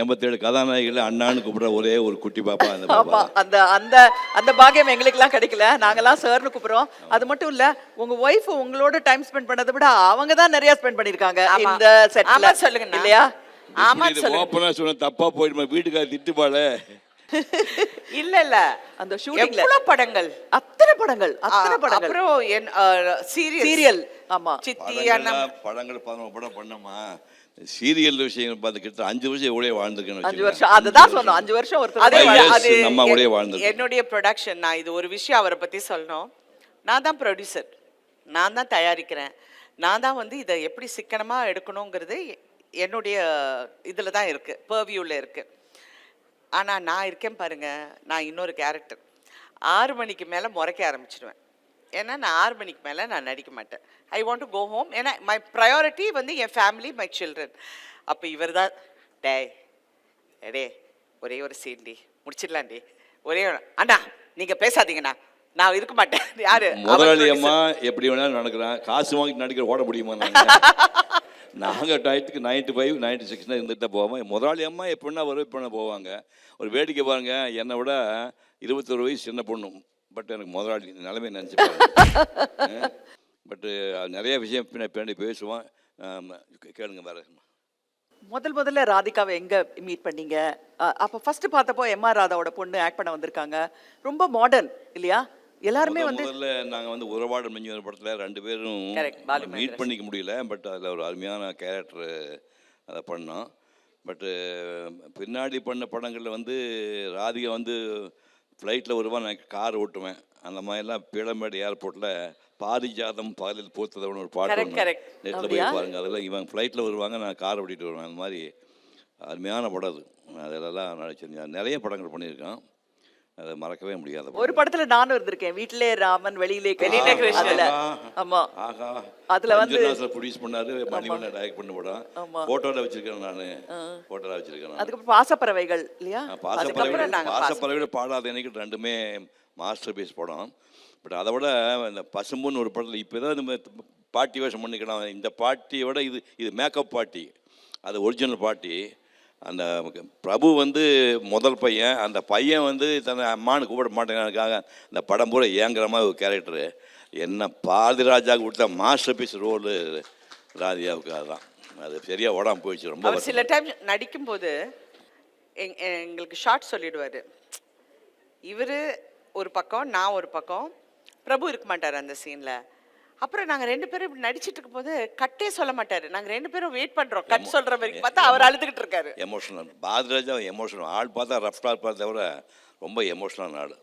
87 கதாநாயகிகள் அண்ணான்னு கூப்பிடுற ஒரே ஒரு குட்டி பாப்பா அந்த ஆமா பாப்பா. அந்த அந்த அந்த பாக்கியம் எங்களுக்கெல்லாம் கிடைக்கல. நாங்கெல்லாம் சார்னு கூப்பிடுறோம். அது மட்டும் இல்ல, உங்க ஒய்ஃப் உங்களோட டைம் ஸ்பெண்ட் பண்ணதை விட அவங்க தான் நிறைய ஸ்பெண்ட் பண்ணிருக்காங்க ஆமா. இந்த செட்ல. ஆமா சொல்லுங்கண்ணா. இல்லையா? ஆமா இப்படி இது சொல்லுங்க. ஓப்பனா சொன்ன தப்பா போயிடுமா வீட்டுக்கார திட்டுப்பாளே. இல்ல இல்ல அந்த ஷூட்டிங்ல எவ்வளவு படங்கள் அத்தனை படங்கள் அத்தனை படங்கள். அப்புறம் சீரியல் சீரியல். ஆமா. சித்தி படங்கள் 11 படம் பண்ணமா. சீரியல் விஷயங்கள் பார்த்து கிட்ட 5 வருஷம் எவ்வளோ வாழ்ந்துருக்கேன்னு 5 வருஷம் அதுதான் சொன்னோம். 5 வருஷம் அது ஒருத்தர் அது நம்ம அப்படியே வாழ்ந்துருக்கோம். என்னுடைய ப்ரொடக்ஷன். நான் இது ஒரு விஷயம் அவரை பத்தி சொல்லணும். நான் தான் ப்ரொடியூசர், நான் தான் தயாரிக்கிறேன், நான் தான் வந்து இதை எப்படி சிக்கனமா எடுக்கணுங்கிறது என்னுடைய இதுல தான் இருக்கு, பர்வியூல இருக்கு. ஆனா நான் இருக்கேன் பாருங்க, நான் இன்னொரு கேரக்டர். 6 மணிக்கு மேல முறைக்க ஆரம்பிச்சிடுவேன். ஏன்னா நான் 6 மணிக்கு மேலே நான் நடிக்க மாட்டேன். I want to go home. ஏன்னா மை ப்ரையாரிட்டி வந்து என் ஃபேமிலி, மை சில்ட்ரன். அப்போ இவர் தான் டே ஒரே ஒரு சீன்டி முடிச்சிடலாண்டி, ஒரே அண்ணா நீங்கள் பேசாதீங்கண்ணா, நான் இருக்க மாட்டேன். யாரு முதலாளி அம்மா எப்படி வேணாலும் நடக்கிறேன், காசு வாங்கி நடிக்கிற ஓட முடியுமா? நாங்கள் டயத்துக்கு 95, 96 இருந்துட்டு தான் போவோம். முதலாளி அம்மா எப்படின்னா வரவு பண்ண போவாங்க. ஒரு வேடிக்கை பாருங்க, என்னை விட 21 வயசு சின்ன பொண்ணு. பட் எனக்கு முதலாளி நிலைமை நினச்சிப்பாங்க. பட்டு நிறைய விஷயம் பின்னாடி பேசுவோம், கேளுங்க வேற. முதல்ல ராதிகாவை எங்க மீட் பண்ணீங்க? அப்ப ஃபர்ஸ்ட் பார்த்தப்போ எம்ஆர் ராதாவோட பொண்ணு ஆக்ட் பண்ண வந்திருக்காங்க. ரொம்ப மாடர்ன் இல்லையா? எல்லாருமே வந்து முதல்ல நாங்கள் வந்து உறவாடு மஞ்சு படத்தில் 2 பேரும் மீட் பண்ணிக்க முடியல. பட் அதில் ஒரு அருமையான கேரக்டர் அதை பண்ணோம். பட்டு பின்னாடி பண்ண படங்களில் வந்து ராதிகா வந்து ஃப்ளைட்டில் வருவா, நான் கார் ஓட்டுவேன். அந்த மாதிரிலாம் பீளமேடு ஏர்போர்ட்டில் பாரிஜாதம் பாலில் பூத்ததவன் ஒரு பாட்டு நெட்டில் போய் பாருங்கள். அதெல்லாம் இவங்க ஃப்ளைட்டில் வருவாங்க, நான் கார் ஓட்டிகிட்டு வருவேன். அந்த மாதிரி அருமையான படம் அது. அதெல்லாம் நடிச்சிருந்தேன். நிறைய படங்கள் பண்ணியிருக்கேன், அதை மறக்கவே முடியாத. ஒரு படத்துல நானும் இருந்திருக்கேன், வீட்டிலே ராமன் வெளியிலே கிருஷ்ணன். ஆமா, அதுல வந்து ப்ரொடியூஸ் பண்ணாரு, மணிவண்ணன் டைரக்ட் பண்ண படம். போட்டோல வச்சிருக்கேன், நான் போட்டோல வச்சிருக்கேன். அதுக்கப்புறம் பாசப்பறவைகள் இல்லையா? பாசப்பறவைகள் பாடாத எனக்கு 2மே மாஸ்டர் பீஸ் படம். பட் அதை விட இந்த பசும்புன்னு ஒரு படத்தில் இப்போ ஏதாவது நம்ம பாட்டி வேஷம் பண்ணிக்கலாம். இந்த பாட்டியை விட இது மேக்கப் பாட்டி, அது ஒரிஜினல் பாட்டி. அந்த பிரபு வந்து முதல் பையன், அந்த பையன் வந்து தன்னை அம்மானு கூப்பிட மாட்டேங்கிறதுக்காக அந்த படம் பூரா ஏங்குற மாதிரி ஒரு கேரக்டரு. என்ன பாதிராஜாவுக்கு கொடுத்த மாஸ்டர் பீஸ் ரோலு ராதிகாவுக்கு. அதுதான் அது சரியாக உடம்பு போயிடுச்சு. ரொம்ப சில டைம் நடிக்கும்போது எங்களுக்கு ஷார்ட் சொல்லிடுவார். இவர் ஒரு பக்கம், நான் ஒரு பக்கம், பிரபு இருக்க மாட்டார் அந்த சீனில். அப்புறம் நாங்கள் 2 பேரும் இப்படி நடிச்சிட்டு இருக்கும் போது கட்டே சொல்ல மாட்டார். நாங்கள் 2 பேரும் வெயிட் பண்ணுறோம் கட் சொல்கிற மாதிரி. பார்த்தா அவர் அழுதுகிட்டு இருக்காரு. எமோஷனல் பாதிராஜா எமோஷனல் ஆள். பார்த்தா ரஃப்டாக பார்த்தா தவிர ரொம்ப எமோஷனல் ஆள்.